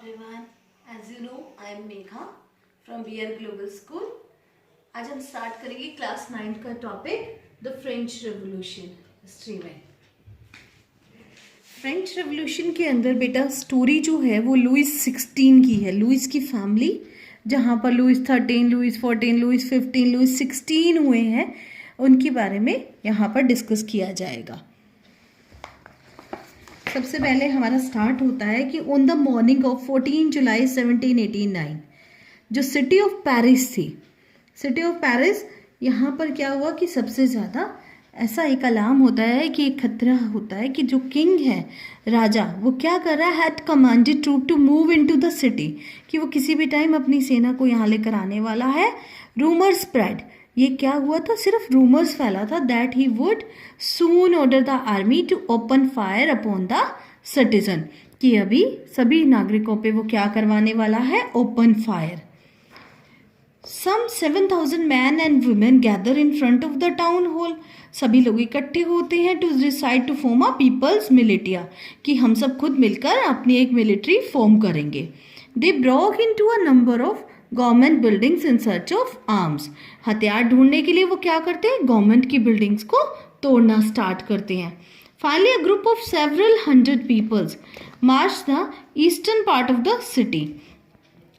everyone. As you know, I am Megha from BR Global School. आज हम start करेंगे class 9 का topic the French revolution history में। French revolution के अंदर बेटा स्टोरी जो है वो लुइस 16 की है। लुइस की फैमिली जहाँ पर लुइस 13, लुइस 14, लुइस 15, लुइस 16 हुए हैं, उनके बारे में यहाँ पर डिस्कस किया जाएगा। सबसे पहले हमारा स्टार्ट होता है कि ऑन द मॉर्निंग ऑफ 14 जुलाई 1789 जो सिटी ऑफ पेरिस थी, सिटी ऑफ पेरिस, यहाँ पर क्या हुआ कि सबसे ज़्यादा ऐसा एक अलार्म होता है कि एक खतरा होता है कि जो किंग है, राजा, वो क्या कर रहा है, had commanded troop to move into the city, कि वो किसी भी टाइम अपनी सेना को यहाँ लेकर आने वाला है। रूमर स्प्रेड, ये क्या हुआ था, सिर्फ रूमर्स फैला था, that he would soon order the army to open fire upon the citizen, कि अभी सभी नागरिकों पे वो क्या करवाने वाला है, open fire. Some 7,000 men and women gather in front of the town hall. सभी लोग इकट्ठे होते हैं to decide to form a people's militia, कि हम सब खुद मिलकर अपनी एक मिलिट्री फॉर्म करेंगे। They broke into a number of government buildings in search of arms, हथियार ढूंढने के लिए वो क्या करते हैं, गवर्नमेंट की बिल्डिंग्स को तोड़ना स्टार्ट करते हैं। Finally a group of several hundred peoples march the eastern part of the city.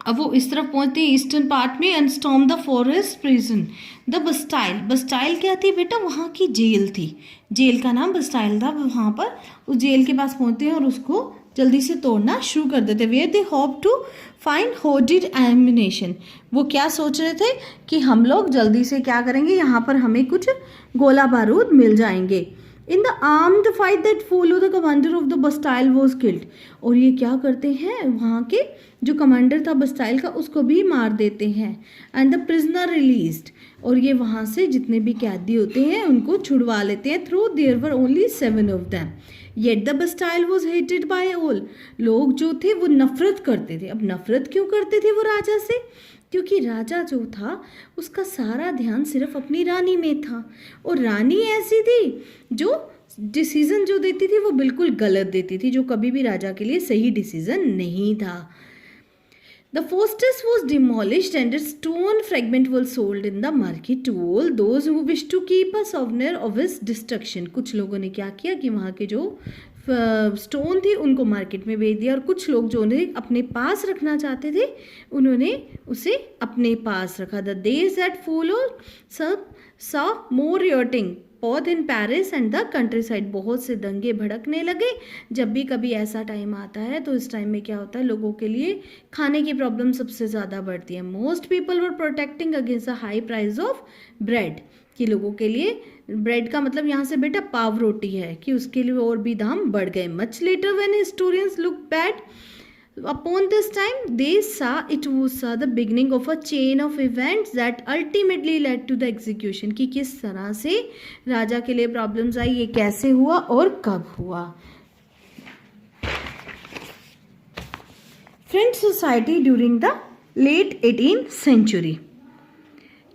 अब वो इस तरफ पहुंचते हैं ईस्टर्न पार्ट में, and storm the forest prison the Bastille. Bastille क्या थी बेटा, वहाँ की जेल थी, जेल का नाम बस्टाइल था। वहाँ पर उस जेल के पास पहुंचते हैं और उसको जल्दी से तोड़ना शुरू कर देते। Where they hope to find hoarded ammunition, वो क्या सोच रहे थे कि हम लोग जल्दी से क्या करेंगे, यहाँ पर हमें कुछ गोला बारूद मिल जाएंगे। In the armed fight that follow the commander of the Bastille was killed, और ये क्या करते हैं, वहाँ के जो कमांडर था बस्टाइल का उसको भी मार देते हैं। एंड द प्रिजनर रिलीज्ड, और ये वहाँ से जितने भी कैदी होते हैं उनको छुड़वा लेते हैं। Through there were only 7 of them, yet the Bastille was hated by all. लोग जो थे वो नफरत करते थे। अब नफरत क्यों करते थे वो राजा से, क्योंकि राजा जो था उसका सारा ध्यान सिर्फ अपनी रानी में था, और रानी ऐसी थी जो डिसीजन जो देती थी वो बिल्कुल गलत देती थी, जो कभी भी राजा के लिए सही डिसीजन नहीं था। The fortress was demolished and its stone fragment was sold in the market to all those who wished to keep a souvenir of its destruction. कुछ लोगों ने क्या किया कि वहाँ के जो स्टोन थे उनको मार्केट में बेच दिया, और कुछ लोग जो उन्हें अपने पास रखना चाहते थे उन्होंने उसे अपने पास रखा। The days that followed saw more rioting both in Paris and the countryside, बहुत से दंगे भड़कने लगे। जब भी कभी ऐसा टाइम आता है तो इस टाइम में क्या होता है, लोगों के लिए खाने की प्रॉब्लम सबसे ज़्यादा बढ़ती है। Most people were protecting against the high price of bread, कि लोगों के लिए ब्रेड का मतलब यहाँ से बेटा पाव रोटी है, कि उसके लिए और भी दाम बढ़ गए। Much later when historians look back upon this time they saw it was the beginning of a chain of events that ultimately led to the execution, कि किस तरह से राजा के लिए प्रॉब्लम्स आई, ये कैसे हुआ और कब हुआ। French society during the late 18th century,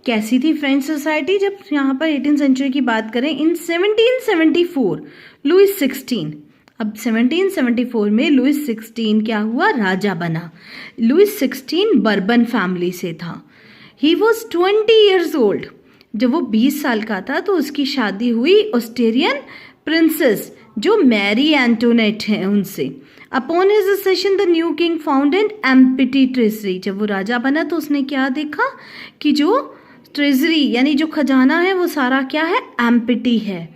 कैसी थी फ्रेंच सोसाइटी जब यहाँ पर 18th सेंचुरी की बात करें। इन 1774 लुइस 16, अब 1774 में लुइस 16 क्या हुआ, राजा बना। लुइस 16 बर्बन फैमिली से था। ही वॉज 20 years old, जब वो 20 साल का था तो उसकी शादी हुई ऑस्ट्रियन प्रिंसेस जो मैरी एंटोनेट हैं उनसे। Upon his accession the new king found an empty treasury, जब वो राजा बना तो उसने क्या देखा कि जो ट्रेजरी यानी जो खजाना है वो सारा क्या है, एम्प्टी है।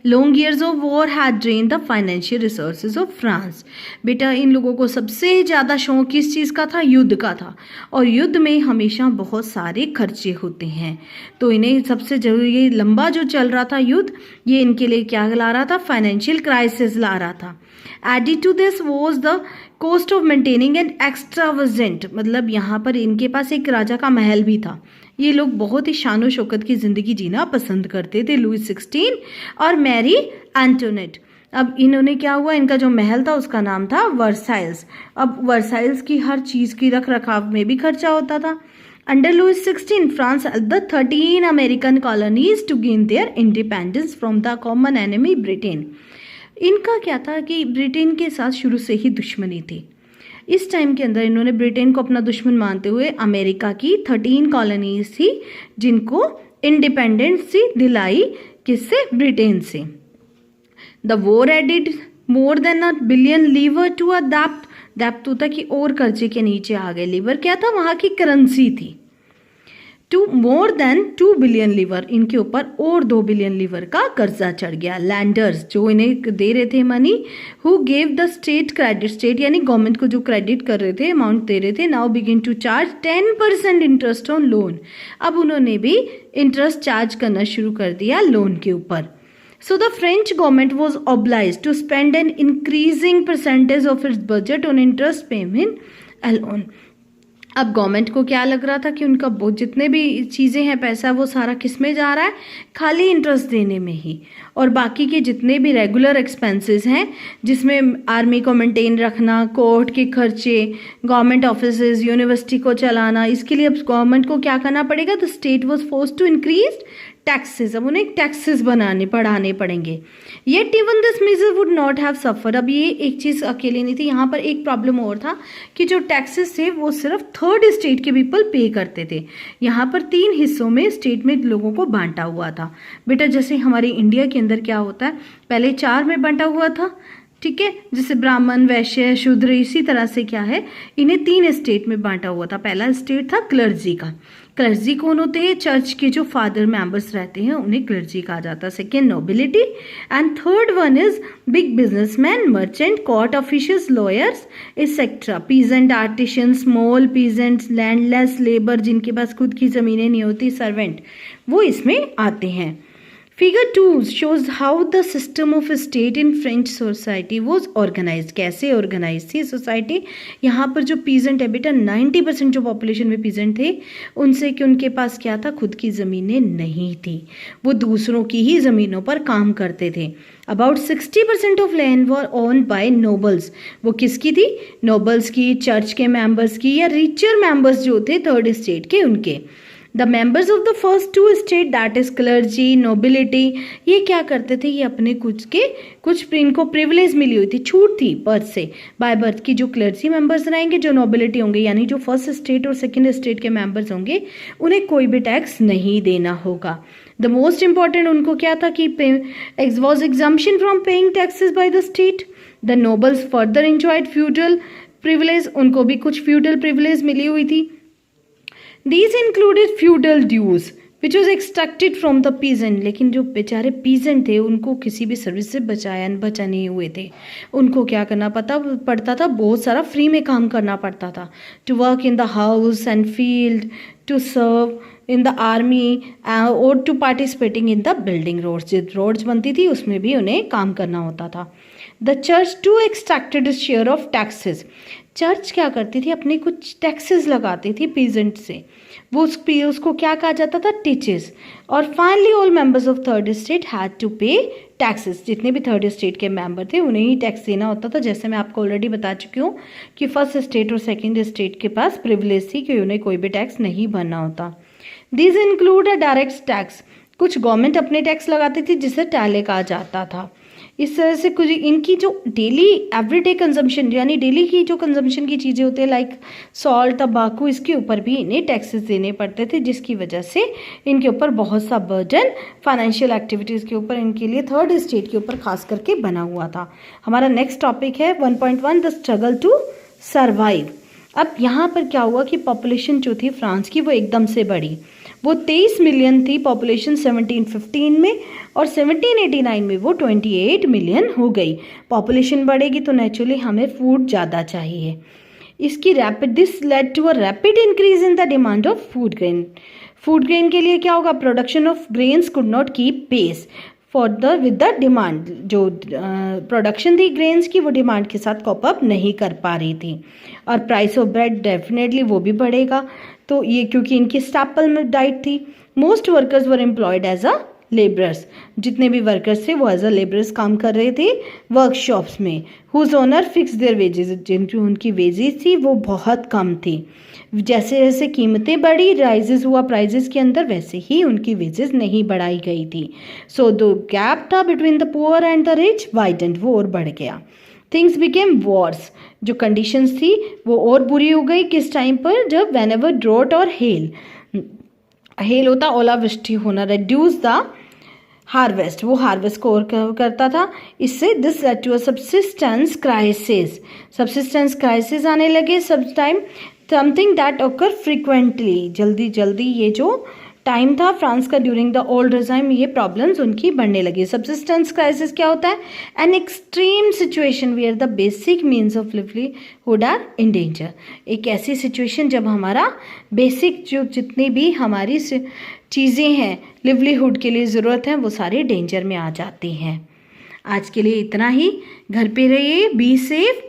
Long years of war had drain the financial resources of France, बेटा इन लोगों को सबसे ज़्यादा शौक किस चीज़ का था, युद्ध का था, और युद्ध में हमेशा बहुत सारे खर्चे होते हैं, तो इन्हें सबसे जरूरी, ये लंबा जो चल रहा था युद्ध, ये इनके लिए क्या ला रहा था, फाइनेंशियल क्राइसिस ला रहा था। Added to this was the cost of maintaining and extravagant, मतलब यहाँ पर इनके पास एक राजा का महल भी था। ये लोग बहुत ही शानो शौकत की ज़िंदगी जीना पसंद करते थे, लुइस 16 और मैरी एंटोनेट। अब इन्होंने क्या हुआ, इनका जो महल था उसका नाम था वर्साइल्स। अब वर्साइल्स की हर चीज़ की रख रखाव में भी खर्चा होता था। Under Louis 16 France the 13 American colonies to gain their independence from the common enemy Britain. इनका क्या था कि ब्रिटेन के साथ शुरू से ही दुश्मनी थी। इस टाइम के अंदर इन्होंने ब्रिटेन को अपना दुश्मन मानते हुए अमेरिका की 13 कॉलोनीज थी जिनको इंडिपेंडेंसी दिलाई, किससे? ब्रिटेन से। The war added more than $1 billion liver to a डेप्ट। डेप्ट होता कि और कर्जे के नीचे आ गए, लीवर क्या था? वहां की करेंसी थी। To more than 2 billion livres, इनके ऊपर और 2 बिलियन लीवर का कर्जा चढ़ गया। लैंडर्स जो इन्हें दे रहे थे money, who gave the state credit, state यानी गवर्नमेंट को जो क्रेडिट कर रहे थे, अमाउंट दे रहे थे, now begin to charge 10% interest on loan. अब उन्होंने भी इंटरेस्ट चार्ज करना शुरू कर दिया लोन के ऊपर। So the French government was obliged to spend an increasing percentage of its budget on interest payment alone. अब गवर्नमेंट को क्या लग रहा था कि उनका जितने भी चीज़ें हैं, पैसा, वो सारा किस में जा रहा है? खाली इंटरेस्ट देने में ही। और बाकी के जितने भी रेगुलर एक्सपेंसेस हैं, जिसमें आर्मी को मेंटेन रखना, कोर्ट के खर्चे, गवर्नमेंट ऑफिसेज, यूनिवर्सिटी को चलाना, इसके लिए अब गवर्नमेंट को क्या करना पड़ेगा? The state was forced to increase taxes. अब उन्हें टैक्सेस बढ़ाने पड़ेंगे। Yet even this measure would not have suffer. अब ये एक चीज़ अकेले नहीं थी, यहाँ पर एक प्रॉब्लम और था कि जो टैक्सेस थे वो सिर्फ थर्ड स्टेट के पीपल पे करते थे। यहाँ पर 3 हिस्सों में स्टेट में लोगों को बांटा हुआ था। बेटा जैसे हमारे इंडिया के अंदर क्या होता है, पहले 4 में बांटा हुआ था, ठीक है, जैसे ब्राह्मण, वैश्य, शूद्र, इसी तरह से क्या है, इन्हें 3 स्टेट में बांटा हुआ था। पहला स्टेट था क्लर्जी का। क्लर्जी कौन होते हैं? चर्च के जो फादर मेंबर्स रहते हैं उन्हें क्लर्जी कहा जाता है। Second nobility, and third one is big businessman, merchant, court officials, lawyers etcetera. Peasant, artisan, small peasants, landless labour, जिनके पास खुद की ज़मीनें नहीं होती, सर्वेंट, वो इसमें आते हैं। Figure 2 shows how the system of state in French society was organized. कैसे ऑर्गेनाइज थी सोसाइटी? यहाँ पर जो पीजेंट है बेटा, 90% जो पॉपुलेशन में पीजेंट थे, उनसे कि उनके पास क्या था? खुद की ज़मीनें नहीं थी, वो दूसरों की ही ज़मीनों पर काम करते थे। About 60% of land were own by nobles. वो किसकी थी? नोबल्स की, चर्च के मेंबर्स की, या रिचर मेंबर्स जो थे थर्ड स्टेट के, उनके। The members of the first 2 state, that is clergy, nobility, ये क्या करते थे? ये अपने कुछ इनको प्रिविलेज मिली हुई थी, छूट थी बर्थ से, बाय बर्थ की। जो क्लर्जी मेंबर्स रहेंगे, जो नोबिलिटी होंगे, यानी जो फर्स्ट स्टेट और सेकंड स्टेट के मेंबर्स होंगे, उन्हें कोई भी टैक्स नहीं देना होगा। द मोस्ट इंपॉर्टेंट उनको क्या था कि was exemption from paying taxes by the state. The nobles further enjoyed feudal privilege, उनको भी कुछ फ्यूडल प्रिविलेज मिली हुई थी। These included feudal dues, which was extracted from the peasant. लेकिन जो बेचारे पीजेंट थे, उनको किसी भी सर्विस से बचा नहीं हुए थे। उनको क्या करना पड़ता था? बहुत सारा फ्री में काम करना पड़ता था। To work in the house and field, to serve in the army, और to participating in the building roads. जो रोड्स बनती थी उसमें भी उन्हें काम करना होता था। The church too extracted share of taxes. Church क्या करती थी? अपने कुछ टैक्सेस लगाती थी पीजेंट से, वो उसको क्या कहा जाता था? टीचेस। और finally all members of third state had to pay taxes. जितने भी थर्ड स्टेट के मेंबर थे उन्हें ही टैक्स देना होता था। जैसे मैं आपको ऑलरेडी बता चुकी हूँ कि फर्स्ट स्टेट और सेकेंड स्टेट के पास प्रिविलेज थी कि उन्हें कोई भी टैक्स नहीं भरना होता। This include a direct tax. कुछ गवर्नमेंट अपने टैक्स लगाती थी जिसे टैले कहा जाता था। इस तरह से कुछ इनकी जो डेली एवरीडे कंजम्पशन, यानी डेली की जो कंजम्पशन की चीज़ें होती है, लाइक सॉल्ट, तंबाकू, इसके ऊपर भी इन्हें टैक्सेस देने पड़ते थे, जिसकी वजह से इनके ऊपर बहुत सा बर्डन फाइनेंशियल एक्टिविटीज़ के ऊपर इनके लिए थर्ड स्टेट के ऊपर खास करके बना हुआ था। हमारा नेक्स्ट टॉपिक है 1.1 द स्ट्रगल टू सर्वाइव। अब यहाँ पर क्या हुआ कि पॉपुलेशन जो थी फ्रांस की वो एकदम से बढ़ी। वो 23 मिलियन थी पॉपुलेशन 1715 में, और 1789 में वो 28 मिलियन हो गई। पॉपुलेशन बढ़ेगी तो नेचुरली हमें फूड ज़्यादा चाहिए। इसकी this led to a rapid increase in the demand of food grain. Food grain के लिए क्या होगा? Production of grains could not keep pace with the demand. जो प्रोडक्शन थी ग्रेन्स की, वो डिमांड के साथ कॉप अप नहीं कर पा रही थी। और प्राइस ऑफ ब्रेड डेफिनेटली वो भी बढ़ेगा, तो ये क्योंकि इनकी स्टैपल डाइट थी। Most workers were employed as a labourers. जितने भी वर्कर्स थे वो एज अ लेबरर्स काम कर रहे थे वर्कशॉप्स में। Whose owner fix their wages. जिनकी उनकी वेजेस थी वो बहुत कम थी। जैसे जैसे कीमतें बढ़ी, राइजेस हुआ प्राइजेस के अंदर, वैसे ही उनकी वेजेस नहीं बढ़ाई गई थी। सो द गैप था between the poor and the rich widened, वो और बढ़ गया। Things became Wars. जो कंडीशंस थी वो और बुरी हो गई किस टाइम पर, जब वेन एवर ड्रॉट और हेल होता ओलावृष्टि होना, रेड्यूस द हार्वेस्ट, वो हार्वेस्ट को और करता था। इससे this led to a subsistence crisis आने लगे सब time, something that occur frequently, जल्दी ये जो टाइम था फ्रांस का ड्यूरिंग द ओल्ड रिजाइम, ये प्रॉब्लम्स उनकी बढ़ने लगी। सब्सिस्टेंस क्राइसिस क्या होता है, an extreme situation where the basic means of livelihood are in danger, एक ऐसी सिचुएशन जब हमारा बेसिक जो जितनी भी हमारी चीज़ें हैं लिवलीहुड के लिए ज़रूरत है वो सारी डेंजर में आ जाती हैं। आज के लिए इतना ही, घर पे रहिए, बी सेफ,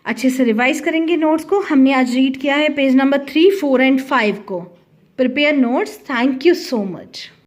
अच्छे से रिवाइज करेंगे नोट्स को। हमने आज रीड किया है पेज नंबर 3, 4 एंड 5 को। Prepare notes. Thank you so much.